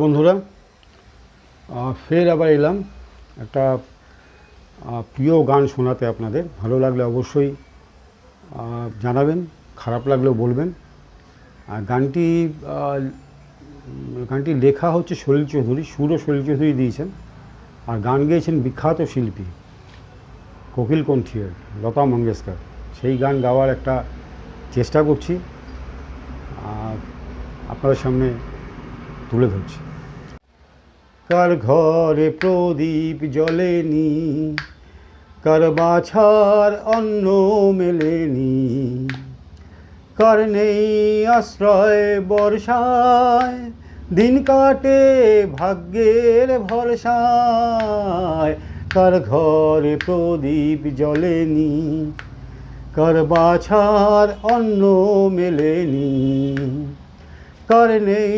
বন্ধুরা, ফের আবার এলাম একটা প্রিয় গান শোনাতে। আপনাদের ভালো লাগলে অবশ্যই জানাবেন, খারাপ লাগলেও বলবেন। আর গানটি লেখা হচ্ছে সলিল চৌধুরী, সুরও সলিল চৌধুরী দিয়েছেন, আর গান গেয়েছেন বিখ্যাত শিল্পী কোকিল কণ্ঠীর লতা মঙ্গেশকর। সেই গান গাওয়ার একটা চেষ্টা করছি, আপনাদের সামনে তুলে ধরছি। কার ঘরে প্রদীপ জ্বলেনি, কার বাছার অন্ন মেলেনি, কার নেই আশ্রয় বর্ষায়, দিন কাটে ভাগ্যের ভরসায়। কার ঘরে প্রদীপ জ্বলেনি, কার বাছার অন্ন মেলেনি, কার নেই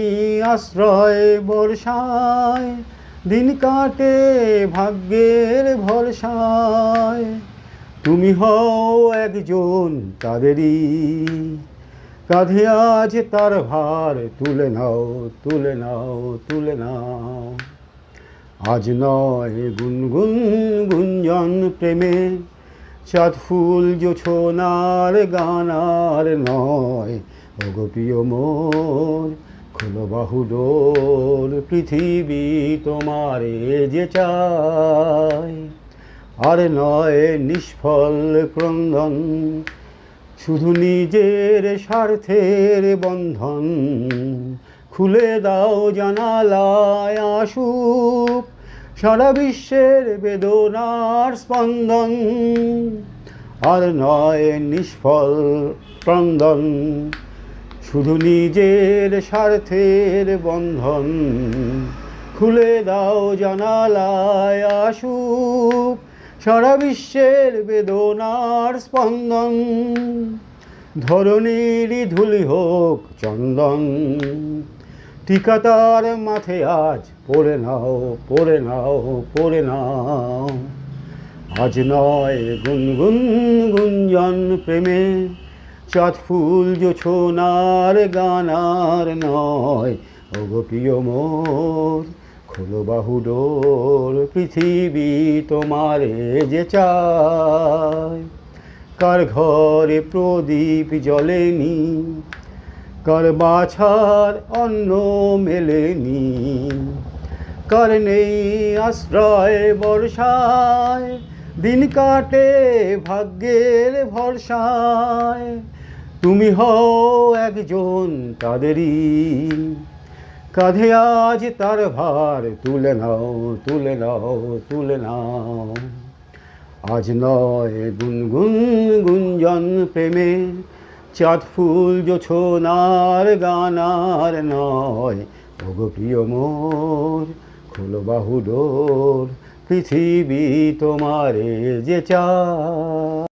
আশ্রয় বর্ষায়, দিন কাটে ভাগ্যের ভরসায়। তুমি হও একজন তাদেরই, কাঁধে আজ তার ভার তুলে নাও, তুলে নাও, তুলে নাও। আজ নয় গুনগুন গুঞ্জন প্রেমে, চাঁদ ফুল জোছনার গানার নয়। ওগো প্রিয় মোর, খোলো বাহু ডোর, পৃথিবী তোমারে যে চায়। আর নয় নিষ্ফল ক্রন্দন, শুধু নিজের স্বার্থের বন্ধন। খুলে দাও জানালায় আসুক সারা বিশ্বের বেদনার স্পন্দন। আর নয় নিষ্ফল ক্রন্দন, শুধু নিজের স্বার্থের বন্ধন। খুলে দাও জানালায় আসুক সারা বিশ্বের বেদনার স্পন্দন। ধরণীর ধুলি হোক চন্দন, টিকা তার মাথে আজ পড়ে নাও, পড়ে নাও, পড়ে নাও। আজ নয় গুনগুন গুঞ্জন প্রেমে, চাঁদ ফুল জোছনার গানার নয়। ওগো প্রিয় মোর, খোলো বাহু ডোর, পৃথিবী তোমারে যে চায়। কার ঘরে প্রদীপ জ্বলেনি, কার বাছার অন্ন মেলেনি, কার নেই আশ্রয় বর্ষায়, দিন কাটে ভাগ্যের ভরসায়। তুমি হও একজন তাদেরই, কাঁধে আজ তার ভার তুলে নাও, তুলে নাও, তুলে নাও। আজ নয় গুনগুন গুঞ্জন প্রেমে, চাঁদ ফুল জোছনার গানার নয়। ওগো প্রিয় মোর, খোলো বাহু ডোর, পৃথিবী তোমারে যে চায়।